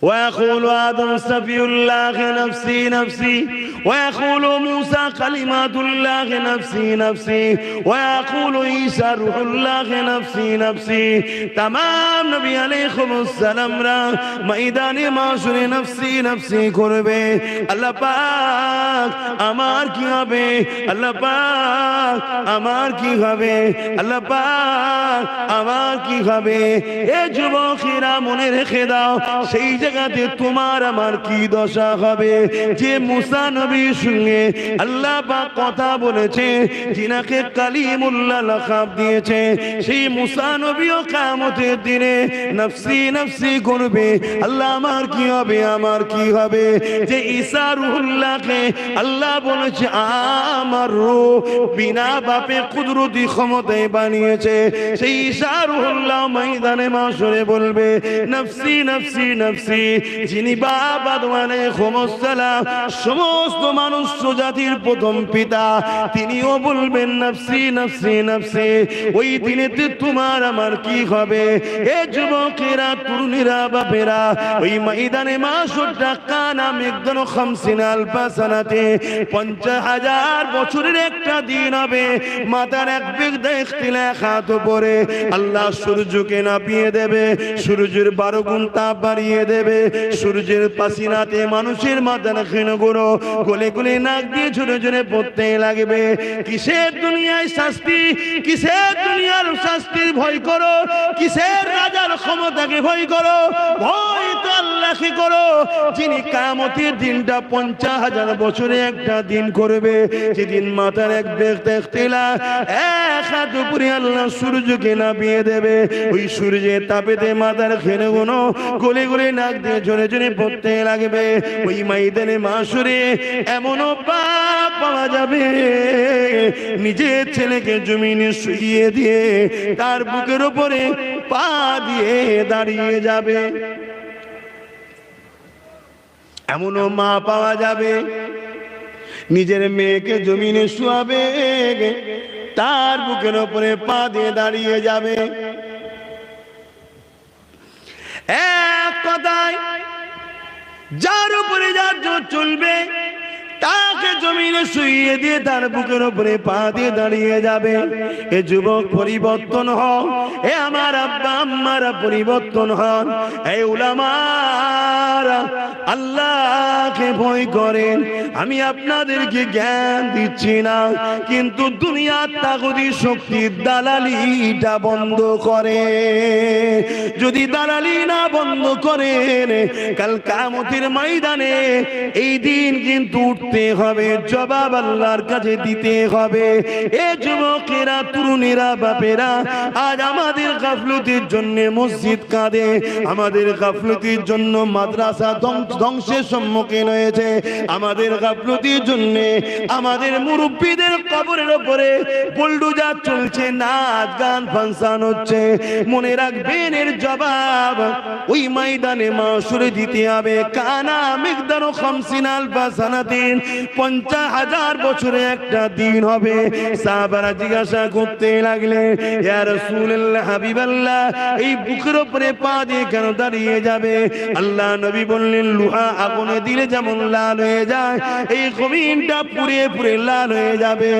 ويقول آدم استغفر الله نفسي نفسي ويقول موسى كلمات الله نفسي نفسي ويقول عيسى روح الله نفسي نفسي تمام নবী আলাইহিস সালামরা ময়দানে মাশরে নফসি নফসি করবে আল্লাহ পাক আমার কি হবে আল্লাহ পাক আমার কি হবে আল্লাহ পাক আমার কি হবে এ যুবকেরা মনে রেখে দাও সেই জায়গাতে তোমার আমার কি দশা হবে যে মুসা নবীর সঙ্গে আল্লাহ পাক কথা বলেছে যিনাকে কালিমুল্লাহ লাকাব দিয়েছে সেই মুসা নবীও কিয়ামতের দিনে নফসি নফসি করবে আল্লাহ আমার কি হবে আমার কি হবে যে ঈসা রূহুল্লাহকে আল্লাহ বলেছে আমার রূহ বিনা বাপে কুদরতি ক্ষমতায় বানিয়েছে সেই ঈসা রূহুল্লাহ ময়দানে মাশরে বলবে নফসি নফসি নফসি যিনি বাবা আদম আলাইহিস সালাম সমস্ত মানুষ জাতির প্রথম পিতা তিনিও বলবেন নফসি নফসি নফসি ওই দিনেতে তোমার আমার কি হবে এ যুবকেরা তরুণীরা বাপেরা ওই ময়দানে মাশরটা কানা মিকদারু 50 আলফ সানাতে 50,000 বছরের একটা দিন হবে মাথার এক বিগদা ইখতিলাফাত পড়ে আল্লাহ সূর্যকে নাপিয়ে দেবে সূর্যের 12 গুণ তাপ বাড়িয়ে দেবে সূর্যের পাসিনাতে মানুষের মাথার ক্ষীণগুলো গলে গলে নাক দিয়ে ঝরে ঝরে পড়তে লাগবে কিসের দুনিয়ায় শাস্তি কিসের দুনিয়ার শাস্তির ভয় করো কিসের রাজার ক্ষমতাকে ভয় করো ভয় তো আল্লাহকে করো যিনি কিয়ামতের দিনটা 50,000 বছরে একটা দিন করবে যেদিন মাথার এক বিগদা ইখতিলাফ এক হাত উপরে আল্লাহ সূর্যকে নামিয়ে দেবে ওই সূর্যের তাপেতে মাথার ক্ষীণগুলো গলে গলে নাক দিয়ে ঝরে ঝরে পড়তে লাগবে ওই ময়দানে মাশরে এমনও পাপ পাওয়া যাবে নিজের ছেলেকে জমিনে শুইয়ে দিয়ে তার বুকের উপরে পা দিয়ে দাঁড়িয়ে যাবে এমনও মা পাওয়া যাবে নিজের মেয়েকে জমিনে শুয়াবে তার বুকের উপরে পা দিয়ে দাঁড়িয়ে যাবে এক কথায় যার উপরে যার জোর চলবে তাকে জমিনে শুইয়ে দিয়ে তার বুকের উপরে পা দিয়ে দাঁড়িয়ে যাবে এ যুবক পরিবর্তন হন এ আমার আব্বা আম্মারা পরিবর্তন হন এই উলামারা আল্লাহকে ভয় করেন আমি আপনাদেরকে জ্ঞান দিচ্ছি না কিন্তু দুনিয়ার তাগুতি শক্তির দালালিটা বন্ধ করে যদি দালালি না বন্ধ করেন কাল কিয়ামতের ময়দানে এই দিন কিন্তু হবে জবাব আল্লাহর কাছে দিতে হবে এ যুবকেরা তরুণীরা বাপেরা আজ আমাদের গাফলতির জন্য মসজিদ কাঁদে আমাদের গাফলতির জন্য মাদ্রাসা ধ্বংসের সম্মুখীন হয়েছে আমাদের গাফলতির জন্য আমাদের মুরব্বীদের কবরের উপরে বুলডোজার চলছে নাচ গান ফাংশন হচ্ছে মনে রাখবেন এর জবাব ওই ময়দানে মাশরে দিতে হবে কানা মিকদারু 50 আলফ সানাতিন 50,000 বছরে একটা দিন হবে সাহাবারা জিজ্ঞাসা করতে লাগলে ইয়া রাসূলুল্লাহ হাবিবাল্লাহ এই বুকের উপরে পা দিয়ে কেন দাঁড়িয়ে যাবে আল্লাহ নবী বললেন লোহা আগুনে দিলে যেমন লাল হয়ে যায় এই জমিনটা পুড়ে পুড়ে লাল হয়ে যাবে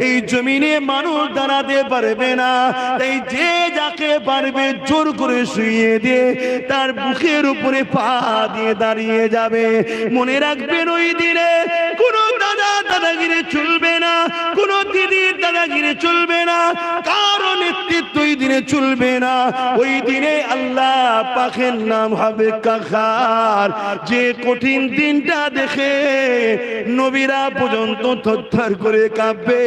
এই জমিনে মানুষ দাঁড়াতে পারবে না তাই যে যাকে পারবে জোর করে শুইয়ে দিয়ে তার বুকের উপরে পা দিয়ে দাঁড়িয়ে যাবে মনে রাখবেন ওই দিনে কোন দাদা দাদাগিরি চলবে না কোন দিদি দাদাগিরি চলবে না কারো নেতৃত্ব ওই দিনে চলবে না ওই দিনে আল্লাহ পাকের নাম হবে কাহার যে কঠিন দিনটা দেখে নবীরা পর্যন্ত থরথর করে কাঁপবে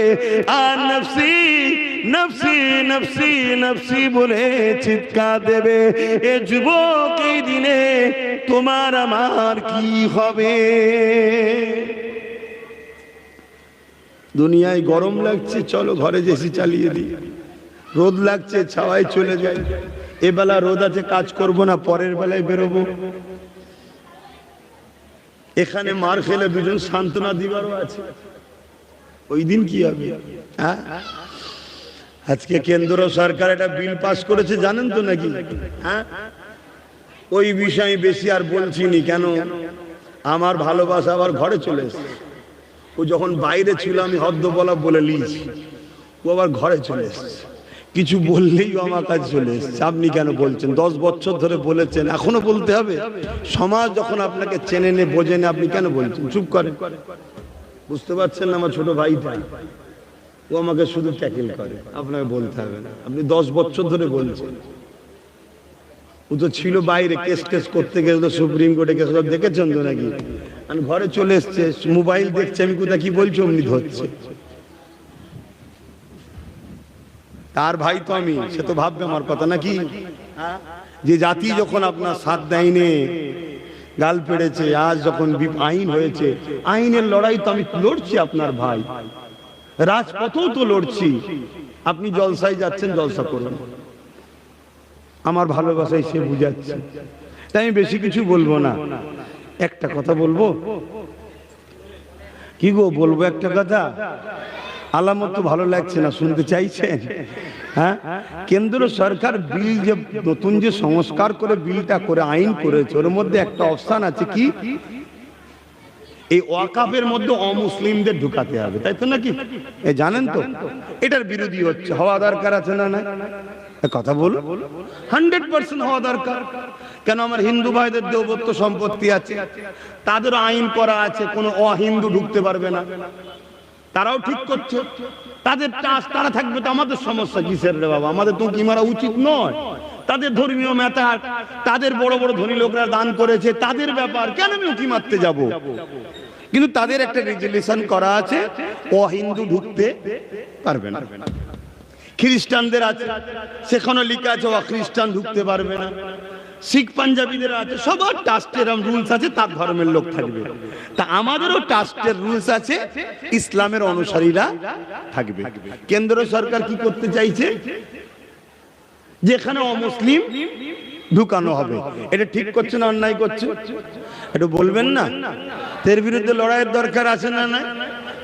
আর নফসি নফসি নফসি নফসি বলে চিৎকার দেবে এ যুবক এই দিনে তোমার আমার কি হবে দুনিয়ায় গরম লাগছে চলো ঘরে এসি চালিয়ে দিই রোদ লাগছে ছাওয়ায় চলে যাই এবেলা রোদ আছে কাজ করব না পরের বেলায় বেরোবো এখানে মার খেলে দুজন সান্ত্বনা দিবারও আছে ওই দিন কি হবে হ্যাঁ আজকে কেন্দ্র সরকার একটা বিল পাস করেছে জানেন তো নাকি হ্যাঁ ওই বিষয়ে বেশি আর বলছিনি, কেন আমার ভালোবাসা আবার ঘরে চলে এসেছে। ও যখন বাইরে ছিল আমি হদ্দ বলা বলে নিয়েছি, ও আবার ঘরে চলে এসেছে। কিছু বললেই ও আমার কাছে চলে এসেছে। আপনি কেন বলছেন? 10 বছর ধরে বলেছেন, এখনো বলতে হবে? সমাজ যখন আপনাকে চেনে নে বোঝে না, আপনি কেন বলছেন? চুপ করেন। বুঝতে পারছেন না? আমার ছোট ভাইটা, ও আমাকে শুধু ট্যাকেল করে, আপনাকে বলতে হবে না। আপনি 10 বছর ধরে বলছেন। ও তো ছিল বাইরে, কেস করতে গেছিল সুপ্রিম কোর্টে, কেস দেখেছেন তো নাকি? আমি ঘরে চলে এসছে, মোবাইল দেখছে, আমি কোথায় কি বলছি অমনি ধরছে। তার ভাই তো আমি, সে তো ভাববে আমার কথা নাকি? যে জাতি যখন আপনার সাথ দেয়নি, গাল পেড়েছে, আজ যখন আইন হয়েছে, আইনের লড়াই তো আমি লড়ছি আপনার ভাই, রাজপথেও তো লড়ছি। আপনি জলসায় যাচ্ছেন, জলসা করুন, আমার ভালোবাসায় সে বুঝাচ্ছে। তাই আমি বেশি কিছু বলবো না, একটা কথা বলবো। কি গো বলবো একটা কথা? আলামত তো ভালো লাগছে না, শুনতে চাইছেন? হ্যাঁ, কেন্দ্র সরকার বিল যে নতুন যে সংস্কার করে বিলটা করে আইন করেছে, ওর মধ্যে একটা অপশন আছে কি, এই ওয়াকাফের মধ্যে অমুসলিমদের ঢুকাতে হবে, তাই তো নাকি? এ জানেন তো? এটার বিরোধী হচ্ছে, হওয়া দরকার আছে না? না কথা বলো, 100% হওয়া দরকার। কেন? আমার হিন্দু ভাইদের দেবত্ব সম্পত্তি আছে, তাদের আইন করা আছে, কোনো অহিন্দু ঢুকতে পারবে না। তারাও ঠিক করছে, তাদের চাষ তারা থাকবে, তো আমাদের সমস্যা কিসের রে বাবা? আমাদের তো কি মারা উচিত নয়? তাদের ধর্মীয় ম্যাটার, তাদের বড় বড় ধনী লোকরা দান করেছে, তাদের ব্যাপার, কেন আমি উকি মারতে যাব? কিন্তু তাদের একটা রেজুলেশন করা আছে, অহিন্দু ঢুকতে পারবে না। খ্রিস্টানদের আছে, সেখানে লেখা আছে অখ্রিস্টান ঢুকতে পারবে না। শিখ পাঞ্জাবিদের আছে, সবার ট্রাস্টের রুলস আছে, তার ধর্মের লোক থাকবে। তা আমাদেরও ট্রাস্টের রুলস আছে, ইসলামের অনুসারীরা থাকবে। কেন্দ্র সরকার কি করতে চাইছে? যেখানে অমুসলিম ঢুকানো হবে, এটা ঠিক করছে না অন্যায় করছে? এটা বলবেন না? এর বিরুদ্ধে লড়াইয়ের দরকার আছে না? না,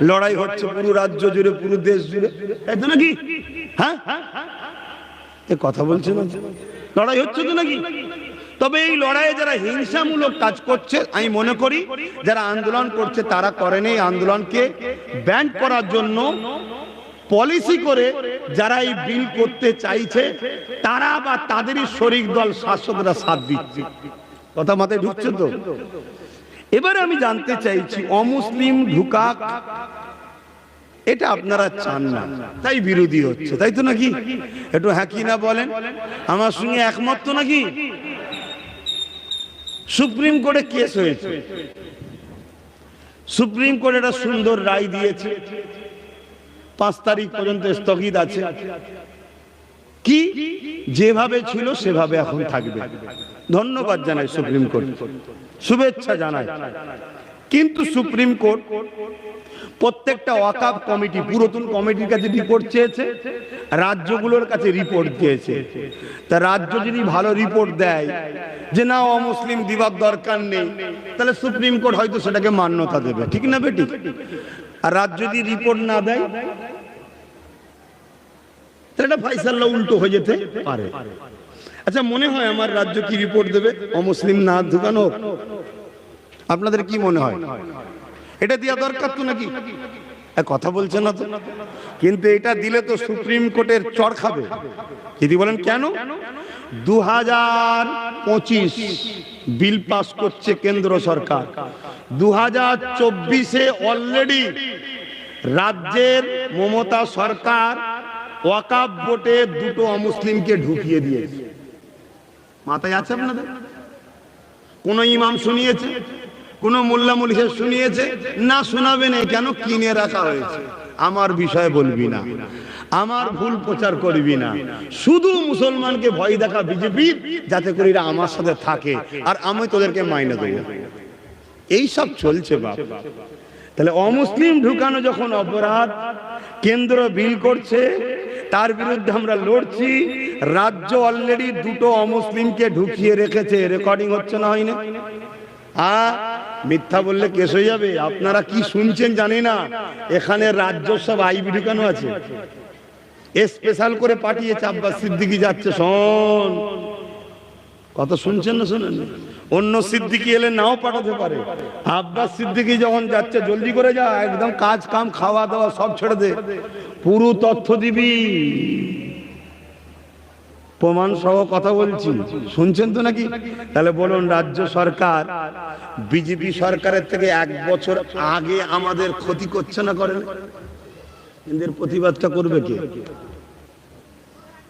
লড়াই হচ্ছে পুরো রাজ্য জুড়ে, পুরো দেশ জুড়ে, তাই তো নাকি? হ্যাঁ, এ কথা বলছে না, লড়াই হচ্ছে তো নাকি? তবে এই লড়াইয়ে যারা হিংসামূলক কাজ করছে, আমি মনে করি যারা আন্দোলন করছে তারা করেনি। আন্দোলনকে ব্যান করার জন্য পলিসি করে যারা এই বিল করতে চাইছে, তারা বা তাদেরই শরিক দল শাসকরা সাথ দিচ্ছে। কথা মাথায় ঢুকছে তো? এবারে আমি জানতে চাইছি, অমুসলিম ঢুকাক এটা আপনারা চান না, তাই বিরোধী হচ্ছে, তাই তো নাকি? একটু হ্যাঁ কি না বলেন, আমার সঙ্গে একমত তো নাকি? সুপ্রিম কোর্টে কেস হয়েছে, সুপ্রিম কোর্ট একটা সুন্দর রায় দিয়েছে, 5 তারিখ পর্যন্ত স্থগিত আছে। কি যেভাবে ছিল সেভাবে এখন থাকবে। ধন্যবাদ জানাই সুপ্রিম কোর্ট, শুভেচ্ছা জানাই। কিন্তু সুপ্রিম কোর্ট প্রত্যেকটা ওয়াকাফ কমিটি, পুরাতন কমিটির কাছে রিপোর্ট চেয়েছে, রাজ্যগুলোর কাছে রিপোর্ট চেয়েছে। তা রাজ্য যদি ভালো রিপোর্ট দেয় যে না অমুসলিম দিবার দরকার নেই, তাহলে সুপ্রিম কোর্ট হয়তো সেটাকে মান্যতা দেবে, ঠিক না বেটি? আর রাজ্য যদি রিপোর্ট না দেয়, তাহলে এটা ফাইসাল্লা উল্টো হয়ে যেতে পারে। আচ্ছা, মনে হয় আমার রাজ্য কি রিপোর্ট দেবে অমুসলিম না ঢুকানো? আপনাদের কি মনে হয়? এটা দেওয়া দরকার তো নাকি? কথা বলছে না তো। কিন্তু এটা দিলে তো সুপ্রিম কোর্টের চড় খাবে। যদি বলেন কেন? 2025 বিল পাস করছে কেন্দ্র সরকার, 2024-এ অলরেডি রাজ্যের মমতা সরকার ওয়াকাফ বোর্ডে 2টো অমুসলিমকে ঢুকিয়ে দিয়েছে। মাথায় আছে আপনাদের? কোন ইমাম শুনিয়েছে? কোন মোল্লা মুলিহে শুনিয়েছে? না, শোনাবে না। কেন? কিনে রাখা হয়েছে। আমার বিষয়ে বলবি না, আমার ভুল প্রচার করবি না, শুধু মুসলমানকে ভয় দেখা বিজেপি, যাতে করে এরা আমার সাথে থাকে আর আমি তোদেরকে মাইনে দেবো। এই সব চলছে বাপ। তাহলে অমুসলিম ঢুকানো যখন অপরাধ, কেন্দ্র বিল করছে, তার বিরুদ্ধে আমরা লড়ছি। রাজ্য অলরেডি 2টো অমুসলিমকে ঢুকিয়ে রেখেছে। রেকর্ডিং হচ্ছে না? হয় না? মিথ্যা বললে কেস হয়ে যাবে। আপনারা কি শুনছেন জানি না, এখানে রাজ্য সব আইবি ঢুকানো আছে, স্পেশাল করে পাঠিয়েছে। আব্বাস সিদ্দিকী যাচ্ছে, শোন কথা শুনছেন না শুনেন? অন্য সিদ্দিকি এলে নাও পাঠাতে পারে। আব্বাস সিদ্দিকি যখন যাচ্ছে, জলদি করে যা, একদম কাজ কাম খাওয়া দাওয়া সব ছেড়ে দে, পুরো তথ্য দিবি। প্রমাণ সহ কথা বলছি, শুনছেন তো নাকি? তাহলে বলুন, রাজ্য সরকার বিজেপি সরকারের থেকে 1 বছর আগে আমাদের ক্ষতি করছে না করে? এদের প্রতিবাদটা করবে কে?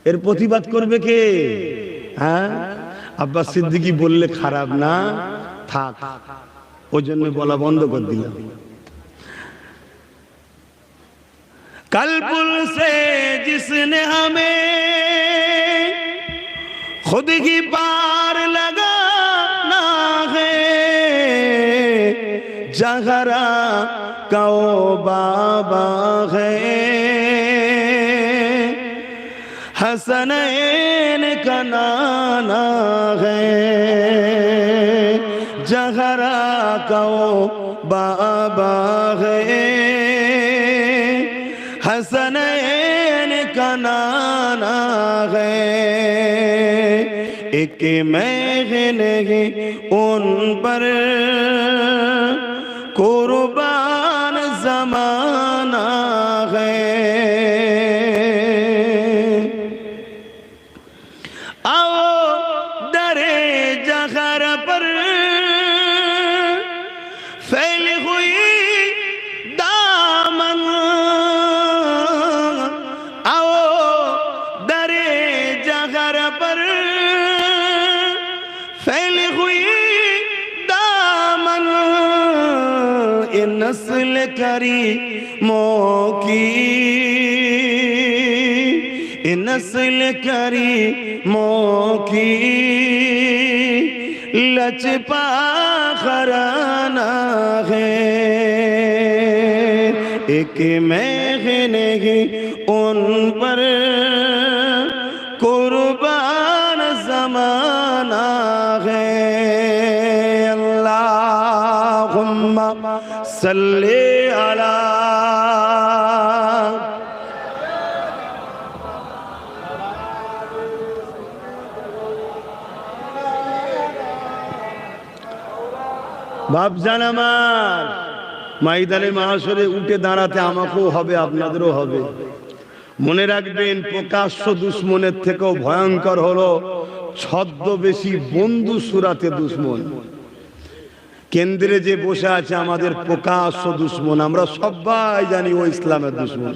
এর প্রতিবাদ করবে কে? হ্যাঁ, আব্বাস সিদ্দিকী বললে খারাপ না, থাক, ওই জন্য বলা বন্ধ করে দিলাম। कल से जिसने हमें खुद ही पार लगाना है, जहरा का बाबा है, हसनैन का नाना है, जहरा का बाबा है, हसनैन का नाना है, एक महने उन पर कुर्बान जमाना है। आओ दरे जहर पर फैली हुई दामन, नस्ल करीमों की, नस्ल करीमों की लचपा खराना है, एक महने उन पर कुर्बान ज़माना है। अल्लाहुम्मा सल्ले अला বাপজান আমার, ময়দানে মাহশরে উঠে দাঁড়াতে আমাকেও হবে, আপনাদেরও হবে। মনে রাখবেন, প্রকাশ্য দুশ্মনের থেকেও ভয়ঙ্কর হলো ছদ্মবেশী বন্ধু সুরাতে দুশ্মন। কেন্দ্রে যে বসে আছে আমাদের প্রকাশ্য দুশ্মন, আমরা সবাই জানি ও ইসলামের দুশ্মন।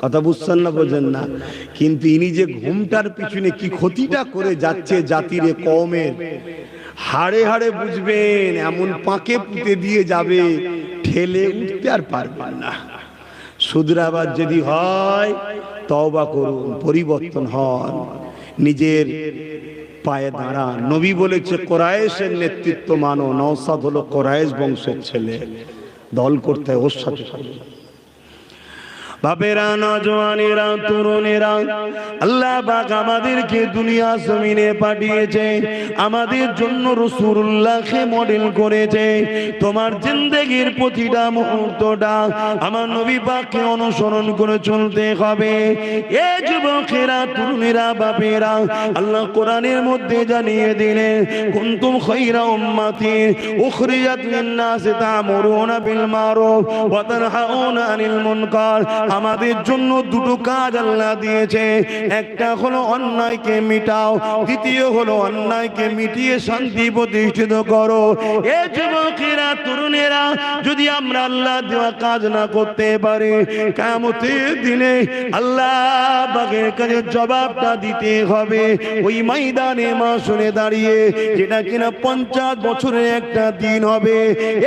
কথা বুঝছেন না, বোঝেন না? কিন্তু ইনি যে ঘুমটার পিছনে কি ক্ষতিটা করে যাচ্ছে জাতির, কওমের, হাড়ে হাড়ে বুঝবেন। এমন পাকে পুঁতে দিয়ে যাবে, ঠেলে উঠতে আর পারবেন না। শুধরাবার যদি হয়, তওবা করুন, পরিবর্তন হন, নিজের পায়ে দাঁড়ান। নবী বলেছে, কোরাইশের নেতৃত্ব মানো। নওশাদ হলো কোরাইশ বংশের ছেলে, দল করতে ওর সাথে। বাপেরা, নজওয়ানেরা, তরুণেরা, আল্লাহ পাক আমাদেরকে দুনিয়া জমিনে পাঠিয়েছে, আমাদের জন্য রাসূলুল্লাহকে মডেল করেছে। তোমার জিন্দেগির প্রতিটা মুহূর্তটা আমার নবী পাককে অনুসরণ করে চলতে হবে। এ যুবকেরা, তরুণেরা, বাপেরা, আল্লাহ কোরআনের মধ্যে জানিয়ে দিলেন, কুনতুম খায়রা উম্মাতিন উখরিজাত লিন-নাস তা'মুরুনা বিল মারুফ ওয়া তানহাউনা আনিল মুনকার। আমাদের জন্য দুটো কাজ আল্লাহ দিয়েছে, একটা হলো অন্যায়কে মিটাও, দ্বিতীয় হলো অন্যায়কে মিটিয়ে শান্তি প্রতিষ্ঠিত করো। এ যুবকেরা, তরুণেরা, যদি আমরা আল্লাহ দেওয়া কাজ না করতে পারি, কিয়ামতের দিনে আল্লাহ পাকের কাছে জবাবটা দিতে হবে ওই ময়দানে মাশরে দাঁড়িয়ে, যেটা কিনা 50 বছরের একটা দিন হবে।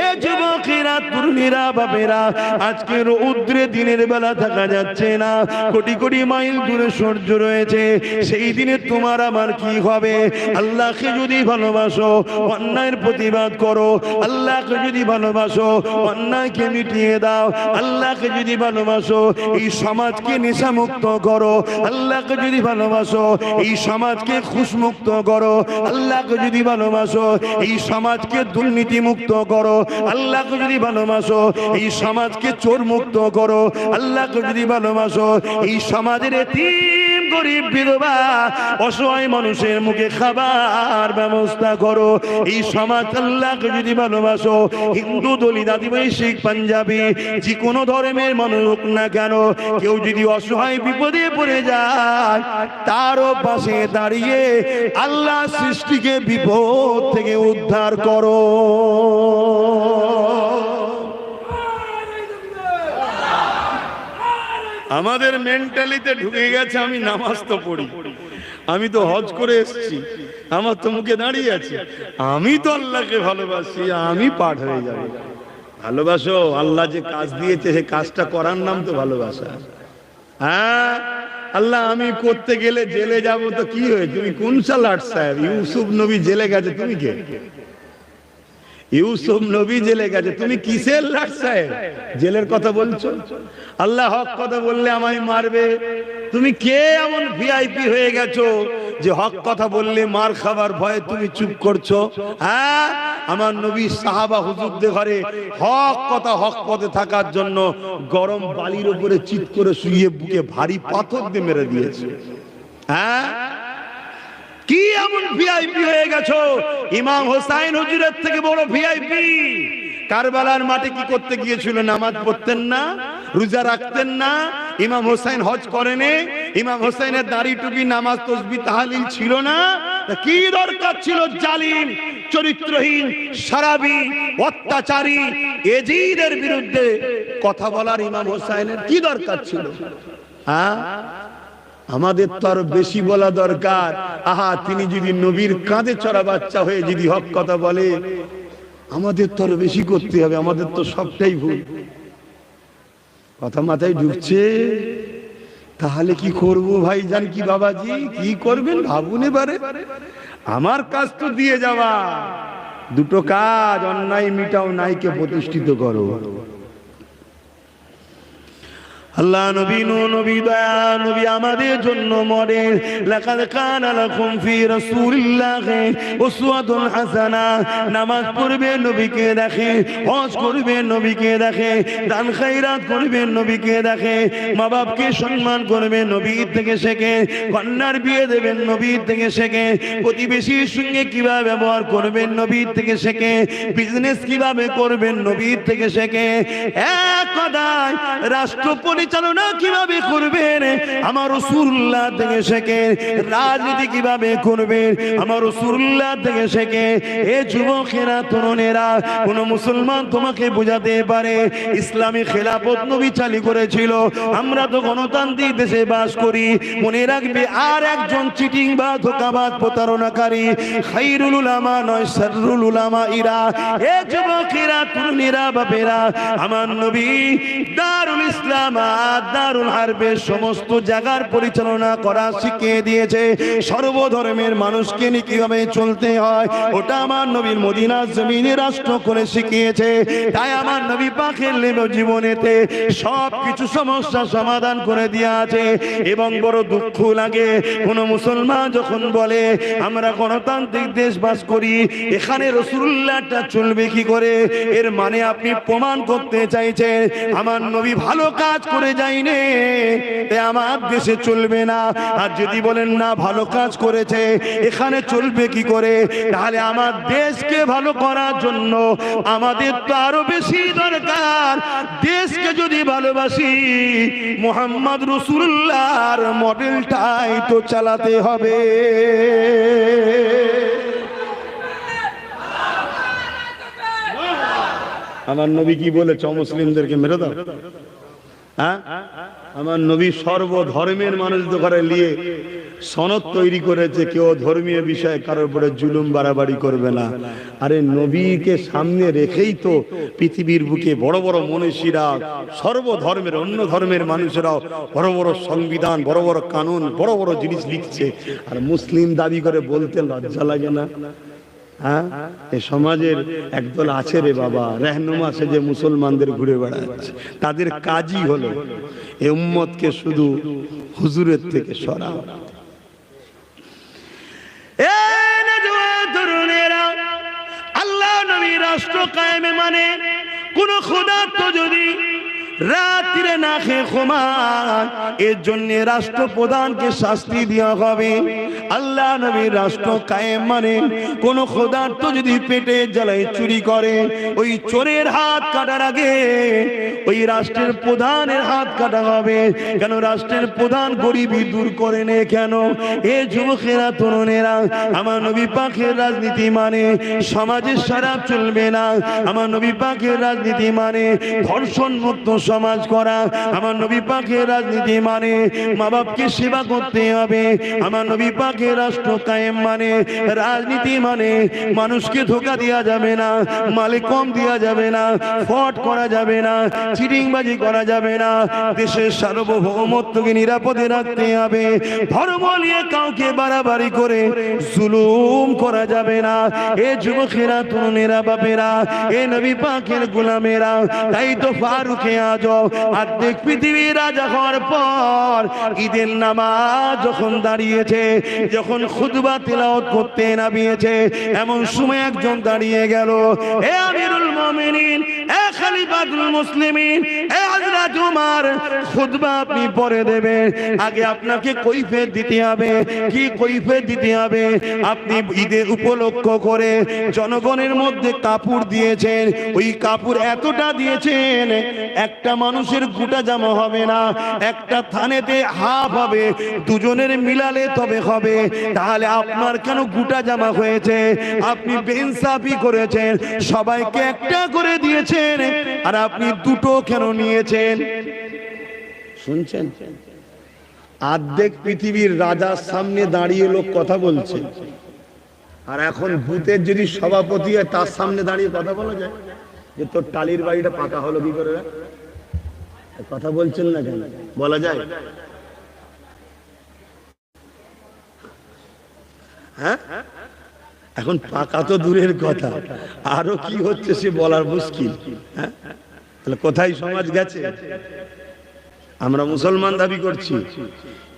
এ যুবকেরা, তরুণেরা, বাপেরা, আজকের রৌদ্রে দিনের বেলা থাকা যাচ্ছে না, কোটি কোটি মাইল দূরে সূর্য রয়েছে। সেই দিনে তোমার আমার কি হবে? আল্লাহকে যদি ভালোবাসো, অন্যায়ের প্রতিবাদ করো। আল্লাহকে যদি ভালোবাসো, অন্যায়কে মিটিয়ে দাও। আল্লাহকে যদি ভালোবাসো, এই সমাজকে নেশামুক্ত করো। আল্লাহকে যদি ভালোবাসো, এই সমাজকে খুশমুক্ত করো। আল্লাহকে যদি ভালোবাসো, এই সমাজকে দুর্নীতি মুক্ত করো। আল্লাহকে যদি ভালোবাসো, এই সমাজকে চোর মুক্ত করো। আল্লাহকে যদি ভালোবাসো, এই সমাজের এতিম গরিব বিধবা অসহায় মানুষের মুখে খাবার ব্যবস্থা করো। এই সমাজ আল্লাহকে যদি ভালোবাসো, হিন্দু, দলিত, আদিবাসী, শিখ, পাঞ্জাবি, যে কোনো ধর্মের মানুষ হোক না কেন, কেউ যদি অসহায় বিপদে পড়ে যায়, তারও পাশে দাঁড়িয়ে আল্লাহ সৃষ্টিকে বিপদ থেকে উদ্ধার করো। আমাদের মেন্টালিতে ঢুকে গেছে আমি নামাজ তো পড়ি, আমি তো হজ করে এসেছি, আমার তো মুখে দাঁড়িয়ে আছে, আমি তো আল্লাহকে ভালোবাসি, আমি পাঠ হয়ে যাবে। ভালোবাসো, আল্লাহ যে কাজ দিয়েছে সে কাজটা করার নাম তো ভালোবাসা। হ্যাঁ, আল্লাহ আমি করতে গেলে জেলে যাব তো কি হয়ে, তুমি কোন সালাট সাহেব? ইউসুফ নবী জেলে গেছে, তুমি কে? ইউসুফ নবী জেলে গেছে, তুমি কিসের লাট সাহেব জেলের কথা বলছো? আল্লাহ হক কথা বললে আমায় মারবে, তুমি কে এমন ভিআইপি হয়ে গেছো যে হক কথা বললে মার খাবার ভয়ে তুমি চুপ করছো? হ্যাঁ, আমার নবী সাহাবা হুজুরদের ঘরে হক কথা, হক পথে থাকার জন্য গরম বালির উপরে চিৎ করে শুয়ে বুকে ভারী পাথর দিয়ে মেরে দিয়েছে। হ্যাঁ, কি এমন ভিআইপি হয়ে গেছো? ইমাম হোসাইন হুজুরের থেকে বড় ভিআইপি। কারবালার মাঠে কি করতে গিয়েছিল? নামাজ পড়তেন না, রোজা রাখতেন না। ইমাম হোসাইন হজ করেনি, ইমাম হোসাইনের দাড়ি টুপি, নামাজ, তাসবিহ, তাহলিল ছিল না। কি দরকার ছিল জালিম, চরিত্রহীন, সারাবি, অত্যাচারী এজিদের বিরুদ্ধে কথা বলার ইমাম হোসাইনের কি দরকার ছিল? হ্যাঁ, আমাদের তো আরো বেশি বলা দরকার। আহা, তিনি যদি নবীর কাঁধে চড়া বাচ্চা হয়ে যদি হক কথা বলে, আমাদের তো আরো বেশি করতে হবে। আমাদের তো সবটাই ভুল। কথা মাথায় ঢুকছে? তাহলে কি করব ভাইজান, কি বাবাজি, কি করবেন ভাবুন এবারে। আমার কাজ তো দিয়ে যাওয়া, দুটো কাজ, অন্যায় মিটাও, নাইকে প্রতিষ্ঠিত করো। আল্লাহ নবী, নবী দয়া নবী আমাদের জন্য মডেল। লাকাদ কানা লাকুম ফি রাসূলিল্লাহি উসওয়াতুন হাসানা। নামাজ পড়বে নবীকে দেখে, হজ করবে নবীকে দেখে, দান খায়রাত করবে নবীকে দেখে, মা বাপকে সম্মান করবে নবীর থেকে শেখে, কন্যার বিয়ে দেবেন নবীর থেকে শেখে, প্রতিবেশীর সঙ্গে কিভাবে ব্যবহার করবেন নবীর থেকে শেখে, বিজনেস কিভাবে করবেন নবীর থেকে শেখে। এক কথায় রাষ্ট্র পরিচালনা কিভাবে করবেন আমার রাসূলুল্লাহ থেকে শেখে, রাজনীতি কিভাবে করবেন আমার রাসূলুল্লাহ থেকে শেখে। এ যুবকেরা, তরুণেরা, কোন মুসলমান তোমাকে বোঝাতে পারে ইসলামী খেলাফত নবী চালু করেছিল, আমরা তো গণতান্ত্রিক দেশে বাস করি। মনে রাখবে, আর একজন চিটিং বা ধোঁকাবাজ, প্রতারণাকারী খায়রুল উলামা নয়, শাররুল উলামা ইরা। এ যুবকেরা, তরুণেরা, বাপেরা, আমার নবী দারুল ইসলাম, দারুল হারবের সমস্ত জায়গার পরিচালনা করা শিখিয়ে দিয়েছে। সর্বধর্মের মানুষকে নিয়ে কিভাবে চলতে হয় ওটা আমার নবীর মদিনার জমিনে রাষ্ট্র করে শিখিয়েছে। তাই আমার নবী পাকের জীবনেতে সব কিছু সমস্যা সমাধান করে দেওয়া আছে। এবং বড় দুঃখ লাগে কোন মুসলমান যখন বলে আমরা গণতান্ত্রিক দেশ বাস করি, এখানে রাসূলুল্লাহটা চলবে কি করে। এর মানে আপনি প্রমাণ করতে চাইছেন আমার নবী ভালো কাজ করে যায়নি, আমার দেশে চলবে না। আর যদি বলেন না ভালো কাজ করেছে, এখানে চলবে কি করে, তাহলে আমার দেশকে ভালো করার জন্য আমাদের তো আরো বেশি দরকার। দেশকে যদি ভালোবাসি, মুহাম্মদ রাসূলুল্লাহর মডেলটাই তো চালাতে হবে। আমার নবী কি বলেছে? মুসলিমদেরকে মেরে দাও। হ্যাঁ, আমার নবী সর্বধর্মের মানুষদের ঘরে নিয়ে সনদ তৈরি করেছে, কেউ ধর্মীয় বিষয়ে কারোর উপরে জুলুম বাড়াবাড়ি করবে না। আরে নবীকে সামনে রেখেই তো পৃথিবীর বুকে বড় বড় মনীষীরা, সর্বধর্মের, অন্য ধর্মের মানুষেরাও বড় বড় সংবিধান, বড় বড় কানুন, বড় বড় জিনিস লিখছে। আর মুসলিম দাবি করে বলতে লজ্জা লাগে না? হ্যাঁ, এই সমাজের একদল আছে রে বাবা, রেহনুমা সেজে মুসলমানদের ঘুরে বেড়াচ্ছে। তাদের কাজই হলো এই উম্মতকে শুধু হুজুরের থেকে সরাও। আল্লাহ নবী রাষ্ট্র কায়েমে মানে কোন খোদা তো যদি রাত্রে না খেয়ে ঘুমান, এর জন্য রাষ্ট্রপ্রধানকে শাস্তি দেওয়া হবে। আল্লাহ নবীর রাষ্ট্র কায়েম মানে কোন খোদার্থ যদি পেটে জ্বালায় চুরি করে, ওই চোরের হাত কাটার আগে ওই রাষ্ট্রের প্রধানের হাত কাটা হবে। কেন? রাষ্ট্রের প্রধান গরিবী দূর করে নে। কেন? এ যুবকেরা, তরুণেরা, আমার নবী পাকের রাজনীতি মানে সমাজে খারাপ চলবে না। আমার নবী পাকের রাজনীতি মানে ধর্ষণ মুক্ত সমাজ করা। আমার নবী পাকের রাজনীতি মানে মা বাপকে সেবা করতে হবে। আমার নবী পাকের রাষ্ট্র কায়েম মানে রাজনীতি মানে মানুষকে ধোঁকা দেওয়া যাবে না, মালে কম দেওয়া যাবে না, ফট করা যাবে না, চিটিংবাজি করা যাবে না। দেশের সার্বভৌমত্বকে নিরাপদে রাখতে হবে। ধর্ম নিয়ে কাউকে বাড়াবাড়ি করে জুলুম করা যাবে না। এ যুবকেরা, তরুণেরা, বাপেরা, এ নবী পাকের গোলামেরা, তাই তো ফারুকে আজম অর্ধেক পৃথিবীর রাজা হওয়ার পর ঈদের নামাজ যখন দাঁড়িয়েছে, যখন খুতবা তিলাওয়াত করতে নামিয়েছে, এমন সময় একজন দাঁড়িয়ে গেল। হে আমিরুল মুমিনিন, হে খলিফাতুল মুসলিমিন, হে হযরত ওমর, খুতবা আপনি পড়ে দেবেন, আগে আপনাকে কৈফিয়ত দিতে হবে। কি কৈফিয়ত দিতে হবে? আপনি ঈদের উপলক্ষ করে জনগণের মধ্যে কাপড় দিয়েছেন, ওই কাপড় এতটা দিয়েছেন একটা মানুষের গোটা জামা হবে না, একটা থানেতে হাফ হবে, দুজনের মিলালে তবে হবে। তাহলে আপনার কেন গোটা জামা হয়েছে? আপনি বেইনসাফি করেছেন, সবাইকে একটা করে দিয়েছেন আর আপনি দুটো কেন নিয়েছেন? শুনছেন? অর্ধেক পৃথিবীর রাজার সামনে দাঁড়িয়ে লোক কথা বলছে, আর এখন ভূতের যদি সভাপতি হয় তার সামনে দাঁড়িয়ে কথা বলা যায় যে তোর টালির বাড়িটা পাকা হলো কি করে? কথা বলছেন না কেন? বলা যায়? হ্যাঁ, এখন পাকা তো দূরের কথা, আরো কি হচ্ছে সে বলার মুশকিল। হ্যাঁ, তাহলে কোথায় সমাজ গেছে? আমরা মুসলমান দাবি করছি,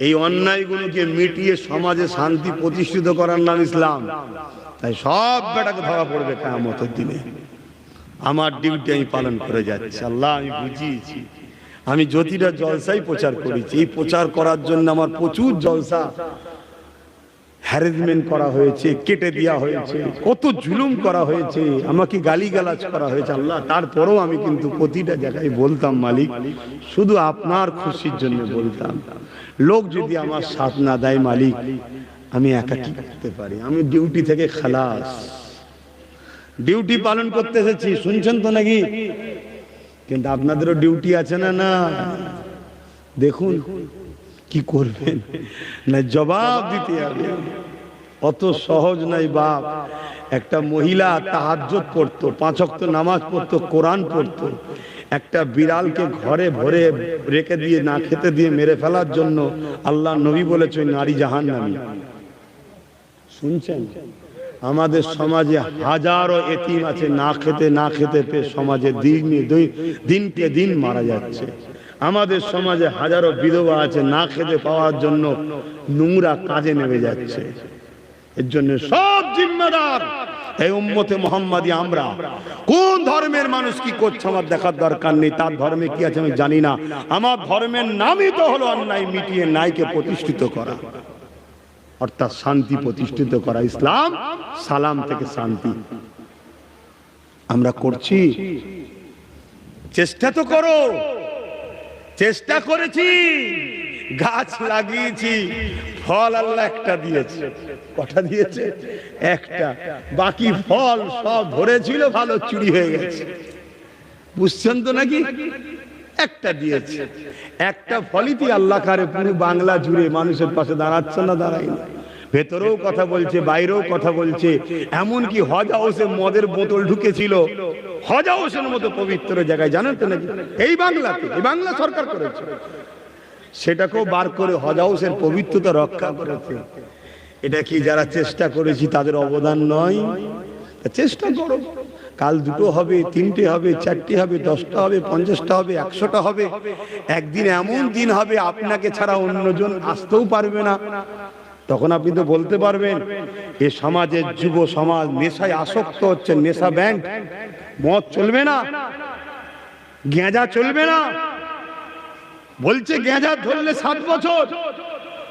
এই অন্যায়গুলোকে মিটিয়ে সমাজে শান্তি প্রতিষ্ঠিত করার নাম ইসলাম। তাই সব বেটাকে ধরা পড়বে কিয়ামতের দিনে। আমার ডিউটি আমি পালন করে যাচ্ছি। আল্লাহ, আমি বুঝিয়েছি, আমি জ্যোতিটা জলসাই প্রচার করেছি। এই প্রচার করার জন্য আমার প্রচুর জলসা হ্যারাসমেন্ট করা হয়েছে, কেটে দেওয়া হয়েছে, কত জুলুম করা হয়েছে, আমাকে গালিগালাজ করা হয়েছে। আল্লাহ, তারপরেও আমি কিন্তু প্রতিটা জায়গায় বলতাম, মালিক শুধু আপনার খুশির জন্য বলতাম। লোক যদি আমার সাথ না দেয়, মালিক আমি একা কি করতে পারি? আমি ডিউটি থেকে খালাস, ডিউটি পালন করতে এসেছি। শুনছেন তো নাকি? কিন্তু আপনাদেরও ডিউটি আছে না? না, দেখুন কি করবেন, না জবাব দিতে হবে। অত সহজ নাই বাপ। একটা মহিলা তাহাজ্জুদ পড়তো, 5 ওয়াক্ত নামাজ পড়তো, কোরআন পড়তো, একটা বিড়ালকে ঘরে ভরে রেখে দিয়ে না খেতে দিয়ে মেরে ফেলার জন্য আল্লাহ নবী বলেছেন নারী জাহান্নামী। শুনছেন? আমাদের সমাজে হাজারো এতিম আছে, না খেতে পেয়ে সমাজে দিনকে দিন মারা যাচ্ছে। আমাদের সমাজে হাজারো বিধবা আছে, না খেতে পাওয়ার জন্য নোংরা কাজে নেমে যাচ্ছে। এর জন্য সব জিম্মেদার এই উম্মতে মুহাম্মাদি। আমরা কোন ধর্মের মানুষ কি করছে আমার দেখার দরকার নেই, তার ধর্মে কি আছে আমি জানি না। আমার ধর্মের নামই তো হলো অন্যায় মিটিয়ে ন্যায়কে প্রতিষ্ঠিত করা, অর্থাৎ শান্তি প্রতিষ্ঠিত করা। ইসলাম সালাম থেকে শান্তি। আমরা করছি, চেষ্টা তো করো। চেষ্টা করেছি, গাছ লাগিয়েছি, ফল আল্লাহ একটা দিয়েছে। কটা দিয়েছে? একটা। বাকি ফল সব ধরেছিল, ভালো চুরি হয়ে গেছে। বুঝছেন তো নাকি? একটা দিয়েছে, একটা ফলিতে আল্লাহ কারে পুরো বাংলা জুড়ে মানুষের পাশে দাঁড়াচ্ছে না? দাঁড়ায়নি। ভেতরেও কথা বলছে, বাইরেও কথা বলছে। এমনকি হজ হাউসে মদের বোতল ঢুকেছিল, হজ হাউসের মতো পবিত্র জায়গায়, জানেন তো নাকি? এই বাংলাতে, এই বাংলা সরকার করেছে, সেটাকেও বার করে হজ হাউসের পবিত্রতা রক্ষা করেছে। এটা কি যারা চেষ্টা করেছি তাদের অবদান নয়? চেষ্টা করো। কাল 2টো হবে, 3টে হবে, 4টে হবে, 10টা হবে, 50টা হবে, 100টা হবে। একদিন এমন দিন হবে আপনাকে ছাড়া অন্যজন আসতেও পারবে না। তখন আপনি তো বলতে পারবেন এ সমাজের যুব সমাজ নেশায় আসক্ত হচ্ছে। নেশা ব্যান্ড, মদ চলবে না, গেঁজা চলবে না, বলছে গেঁজা ধরলে 7 বছর,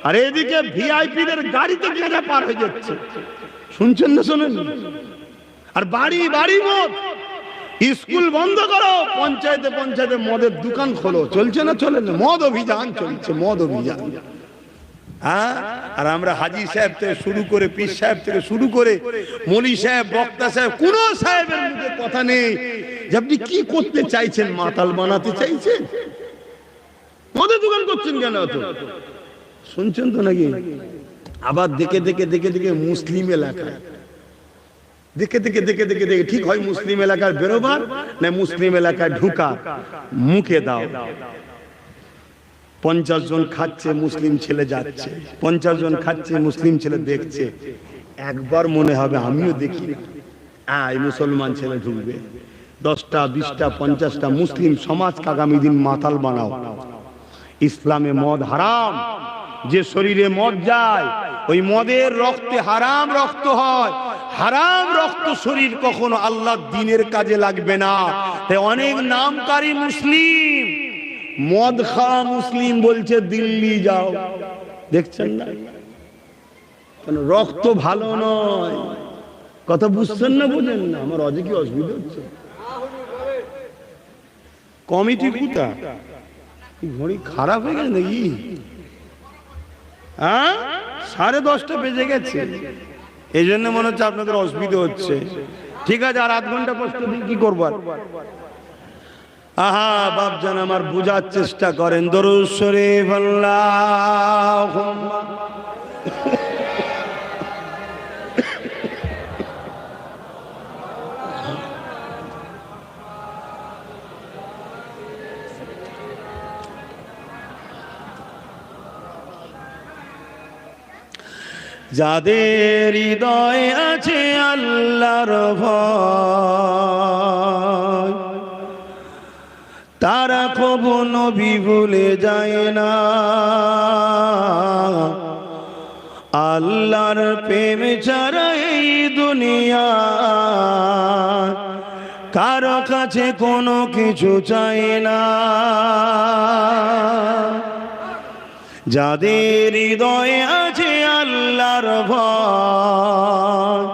আর এদিকে ভিআইপিদের গাড়িতে গেঁজা পার হয়ে যাচ্ছে। শুনছেন না শোনেন? আর বাড়ি বাড়ি মদ। স্কুল বন্ধ করো, পঞ্চায়েতে পঞ্চায়েতে মদের দোকান খোলো। চলছে না চলে না? মদ অভিযান চলছে, মদ অভিযান। হ্যাঁ, আর আমরা হাজি সাহেব থেকে শুরু করে, পীর সাহেব থেকে শুরু করে, মৌলী সাহেব, বক্তা সাহেব, কোন সাহেবের মুখে কথা নেই যে আপনি কি করতে চাইছেন। মাতাল বানাতে চাইছেন? মদের দোকান করছেন কেন? শুনছেন তো নাকি? আবার দেখে দেখে দেখে দেখে মুসলিম এলাকায়, দেখে দেখে দেখে দেখে দেখে ঠিক হয় মুসলিম এলাকার বেরোবার না মুসলিম এলাকায় ঢুকা, মুখে দাও। 50 জন খাচ্ছে, মুসলিম ছেলে যাচ্ছে, 50 জন খাচ্ছে, মুসলিম ছেলে দেখছে। একবার মনে হবে আমিও দেখি, এই মুসলমান ছেলে ঢুকবে। 10টা 20টা 50টা মুসলিম সমাজকে আগামী দিন মাতাল বানাও। ইসলামে মদ হারাম। যে শরীরে মদ যায় ওই মদের রক্তে হারাম রক্ত হয়। হারাম রক্ত শরীর কখনো আল্লাহর দ্বীনের কাজে লাগবে না। তাই অনেক নামকারী মুসলিম মদ খাওয়া মুসলিম বলছে দিল্লি যাও। দেখছেন না কেন? রক্ত ভালো নয়। কথা বুঝছেন না? বোঝেন না? আমার অজে কি অসুবিধা হচ্ছে? কমিটি কোথা? ঘড়ি খারাপ হয়ে গেছে নাকি? হ্যাঁ, 10:30 বেজে গেছে। এই জন্য মনে হচ্ছে আপনাদের অসুবিধা হচ্ছে। ঠিক আছে, আর 8 ঘন্টা কষ্ট দিয়ে কি করবো? আহা বাপজান আমার বুঝার চেষ্টা করেন। দরুদ শরীফ আল্লাহুম্মা যাদের হৃদয়ে আছে আল্লাহর ভয়, তারা কবু নবী ভুলে যায় না। আল্লাহর প্রেম ছাড়া এই দুনিয়া কারো কাছে কোনো কিছু চায় না। যাদের হৃদয়ে আছে আল্লাহর ভয়,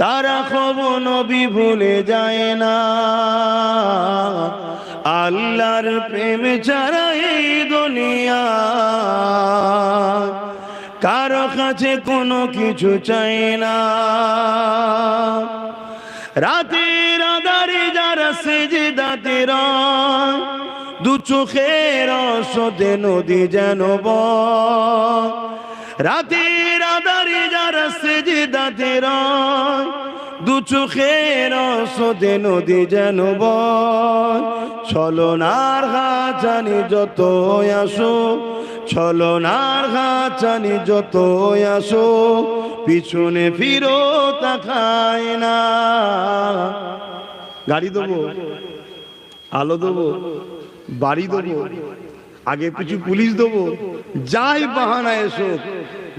তারা কবু নবী ভুলে যায় না। আল্লাহর প্রেম ছাড়া এই দুনিয়া কারো কাছে কোনো কিছু চাই না। রাতের আঁধারে যারা সেজদাতে রয়, দু চোখের আঁসুতে নদী যেন বয়। রাতের আঁধারে যারা সেজদাতে রয়, দু চোখের আঁসুতে নদী যেন বয়। ছলনার ঘাচানি যত আসো, ছলনার ঘাচানি যত আসো, পিছনে ফিরো তাকায় না। গাড়ি দেবো, আলো দেবো, বাড়ি দেবো, আগে পিছু পুলিশ দেবো, যাই বাহানা এসো,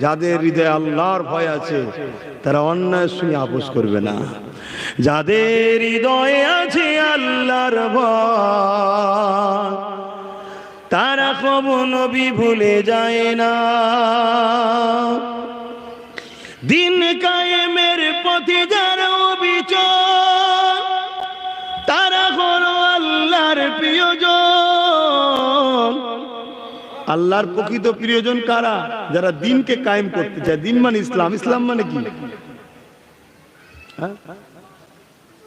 যাদের হৃদয়ে আল্লাহর ভয় আছে তারা অন্যায়ের সঙ্গে আপোষ করবে না। যাদের হৃদয়ে আছে আল্লাহর ভয়, তারা কবু নবী ভুলে যায় না। দিন কায়েমের পথে যারা অবিচল, তারা হলো আল্লাহর প্রিয়জন। আল্লাহর প্রকৃত প্রিয়জন কারা? যারা দিনকে কায়েম করতে চায়। দিন মানে ইসলাম। ইসলাম মানে কি?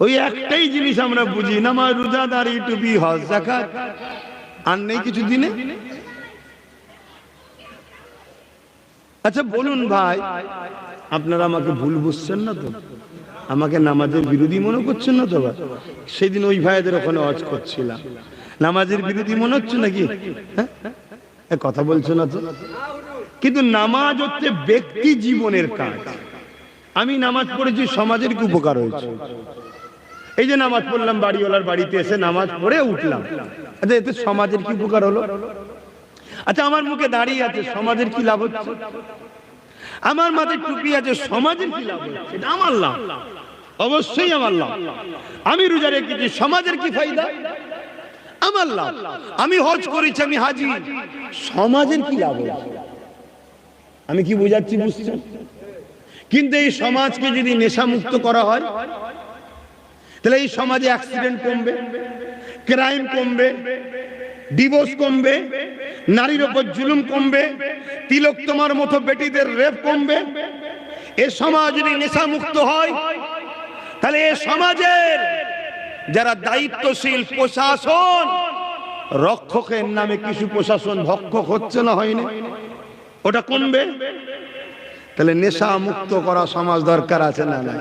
ওই একটাই জিনিস আমরা বুঝি, নামাজ, রোজা, দাড়ি, টুপি, হজ, যাকাত, আর নেই কিছু দিনে। আচ্ছা বলুন ভাই, আপনারা আমাকে ভুল বুঝছেন না তো? আমাকে নামাজের বিরোধী মনে করছেন না তো? সেদিন ওই ভাইদের ওখানে ওয়াজ করছিলাম, নামাজের বিরোধী মনে হচ্ছে নাকি? হ্যাঁ, কথা বলছো না তো? কিন্তু নামাজ হচ্ছে ব্যক্তি জীবনের কাজ। আমি নামাজ পড়েছি, সমাজের কি উপকার হয়েছে? এই যে নামাজ পড়লাম, বাড়িওয়ালার বাড়িতে এসে নামাজ পড়ে উঠলাম, আচ্ছা এতে সমাজের কি উপকার হলো? আচ্ছা আমার মুখে দাঁড়িয়ে আছে, সমাজের কি লাভ হচ্ছে? আমার মাথায় টুপি আছে, সমাজের কি লাভ হচ্ছে? এটা আমার লাভ, অবশ্যই আমার লাভ। আমি রোজা রেখেছি, সমাজের কি ফায়দা? আমার লাভ। আমি হজ করেছি, আমি হাজি, সমাজের কি লাভ হয়েছে? আমি কি বোঝাচ্ছি, বুঝছেন? কিন্তু এই সমাজকে যদি নেশামুক্ত করা হয়, তাহলে এই সমাজে অ্যাক্সিডেন্ট কমবে, ক্রাইম কমবে, ডিভোর্স কমবে, নারীর উপর জুলুম কমবে, তিলক তোমার মতো বেটিদের রেপ কমবে। এ সমাজ যদি নেশামুক্ত হয়, তাহলে এ সমাজের যারা দায়িত্বশীল প্রশাসন, রক্ষকের নামে কিছু প্রশাসন ভক্ষক হচ্ছে না, হয়নি, ওটা কমবে। তাহলে নেশা মুক্ত করা সমাজ দরকার আছে না? না।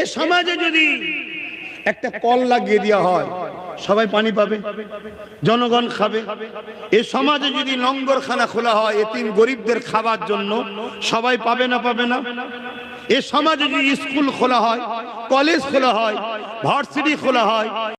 এ সমাজে যদি একটা কল লাগিয়ে দেওয়া হয়, সবাই পানি পাবে, জনগণ খাবে। এ সমাজে যদি লঙ্গরখানা খোলা হয় এতিম গরিবদের খাবার জন্য, সবাই পাবে না? পাবে না? এ সমাজে যদি স্কুল খোলা হয়, কলেজ খোলা হয়, ভার্সিটি খোলা হয়,